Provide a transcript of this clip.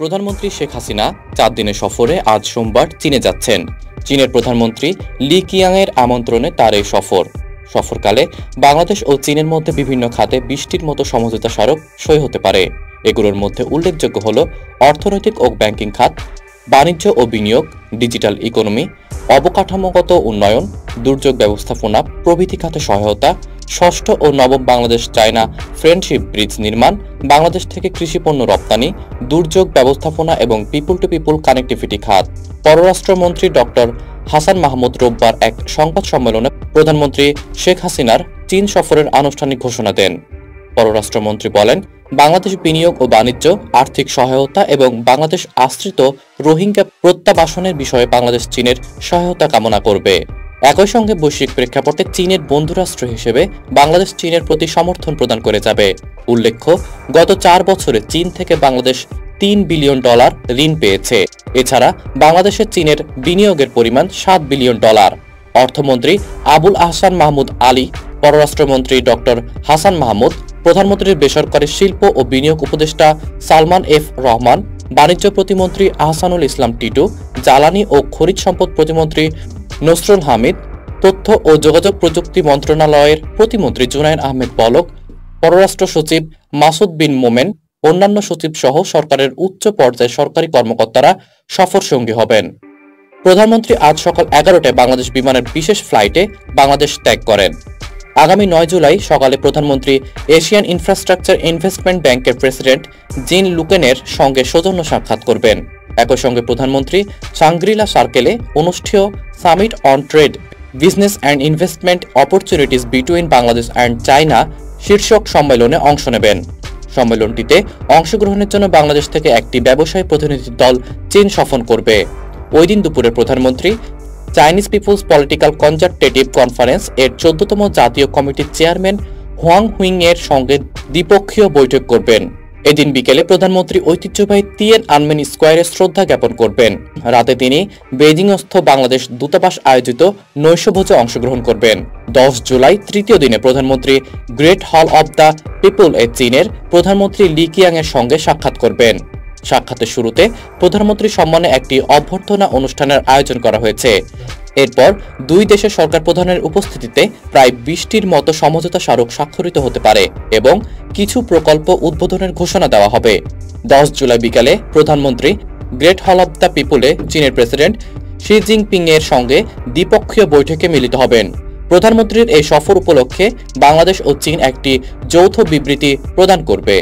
প্রধানমন্ত্রী শেখ হাসিনা 4 দিনের সফরে আজ সোমবার চীনে যাচ্ছেন। চীনের প্রধানমন্ত্রী লি কিয়াংয়ের আমন্ত্রণে তার এই সফরকালে বাংলাদেশ ও চীনের মধ্যে বিভিন্ন খাতে 20টির মতো সমঝোতা স্মারক সই হতে পারে। এগুলোর মধ্যে উল্লেখযোগ্য হল অর্থনৈতিক ও ব্যাংকিং খাত, বাণিজ্য ও বিনিয়োগ, ডিজিটাল ইকোনমি, অবকাঠামোগত উন্নয়ন, দুর্যোগ ব্যবস্থাপনা প্রভৃতি খাতে সহায়তা, ষষ্ঠ ও নবম বাংলাদেশ চায়না ফ্রেন্ডশিপ ব্রিজ নির্মাণ, বাংলাদেশ থেকে কৃষিপণ্য রপ্তানি, দুর্যোগ ব্যবস্থাপনা এবং পিপুল টু পিপুল কানেক্টিভিটি খাত। পররাষ্ট্রমন্ত্রী ডক্টর হাসান মাহমুদ রোববার এক সংবাদ সম্মেলনে প্রধানমন্ত্রী শেখ হাসিনার চীন সফরের আনুষ্ঠানিক ঘোষণা দেন। পররাষ্ট্রমন্ত্রী বলেন, বাংলাদেশ বিনিয়োগ ও বাণিজ্য, আর্থিক সহায়তা এবং বাংলাদেশ আশ্রিত রোহিঙ্গা প্রত্যাবাসনের বিষয়ে বাংলাদেশ চীনের সহায়তা কামনা করবে। একই সঙ্গে বৈশ্বিক প্রেক্ষাপটে চীনের বন্ধুরাষ্ট্র হিসেবে বাংলাদেশ চীনের প্রতি সমর্থন প্রদান করে যাবে। উল্লেখ্য, গত 4 বছরে চীন থেকে বাংলাদেশ $3 বিলিয়ন ঋণ পেয়েছে। এছাড়া বাংলাদেশে চীনের বিনিয়োগের পরিমাণ $7 বিলিয়ন। অর্থমন্ত্রী আবুল আহসান মাহমুদ আলী, পররাষ্ট্রমন্ত্রী ডক্টর হাসান মাহমুদ, প্রধানমন্ত্রীর বেসরকারি শিল্প ও বিনিয়োগ উপদেষ্টা সালমান এফ রহমান, বাণিজ্য প্রতিমন্ত্রী আহসানুল ইসলাম টিটু, জ্বালানি ও খনিজ সম্পদ প্রতিমন্ত্রী নসরুল হামিদ, তথ্য ও যোগাযোগ প্রযুক্তি মন্ত্রণালয়ের প্রতিমন্ত্রী জুনায়েদ আহমেদ পলক, পররাষ্ট্র সচিব মাসুদ বিন মোমেন, অন্যান্য সচিব সহ সরকারের উচ্চ পর্যায়ের সরকারি কর্মকর্তারা সফর সঙ্গী হবেন। প্রধানমন্ত্রী আজ সকাল 11টায় বাংলাদেশ বিমানের বিশেষ ফ্লাইটে বাংলাদেশ ত্যাগ করেন। আগামী 9 জুলাই সকালে প্রধানমন্ত্রী এশিয়ান ইনফ্রাস্ট্রাকচার ইনভেস্টমেন্ট ব্যাংকের প্রেসিডেন্ট জিন লুকেনের সঙ্গে সৌজন্য সাক্ষাৎ করবেন। একই সঙ্গে প্রধানমন্ত্রী শাংগ্রিলা সার্কেলে অনুষ্ঠেয় summit on trade, business and investment opportunities between Bangladesh and China শীর্ষক সম্মেলনে অংশ নেবেন। সম্মেলনটিতে অংশগ্রহণের জন্য বাংলাদেশ থেকে একটি ব্যবসায়ী প্রতিনিধি দল চীন সফর করবে। ওই দিন দুপুরে প্রধানমন্ত্রী চাইনিজ পিপলস পলিটিক্যাল কনজালটেটিভ কনফারেন্স এর 14তম জাতীয় কমিটির চেয়ারম্যান হুয়াং হুইং এর সঙ্গে দ্বিপক্ষীয় বৈঠক করবেন। এদিন বিকেলে প্রধানমন্ত্রী ঐতিহ্যবাহী তিয়েনআনমেন স্কোয়ারে শ্রদ্ধা জ্ঞাপন করবেন। রাতে তিনি বেইজিংস্থ বাংলাদেশ দূতাবাস আয়োজিত নৈশভোজে অংশগ্রহণ করবেন। 10 জুলাই তৃতীয় দিনে প্রধানমন্ত্রী গ্রেট হল অব দ্য পিপল এ চীনের প্রধানমন্ত্রী লি কিয়াং এর সঙ্গে সাক্ষাৎ করবেন। সাক্ষাতের শুরুতে প্রধানমন্ত্রীর সম্মানে একটি অভ্যর্থনা অনুষ্ঠানের আয়োজন করা হয়েছে। এরপর দুই দেশের সরকার প্রধানের উপস্থিতিতে প্রায় 20টির মতো সমঝোতা স্মারক স্বাক্ষরিত হতে পারে এবং কিছু প্রকল্প উদ্বোধনের ঘোষণা দেওয়া হবে। 10 জুলাই বিকালে প্রধানমন্ত্রী গ্রেট হল অব দ্য পিপলে চীনের প্রেসিডেন্ট শি জিনপিং এর সঙ্গে দ্বিপক্ষীয় বৈঠকে মিলিত হবেন। প্রধানমন্ত্রীর এই সফর উপলক্ষে বাংলাদেশ ও চীন একটি যৌথ বিবৃতি প্রদান করবে।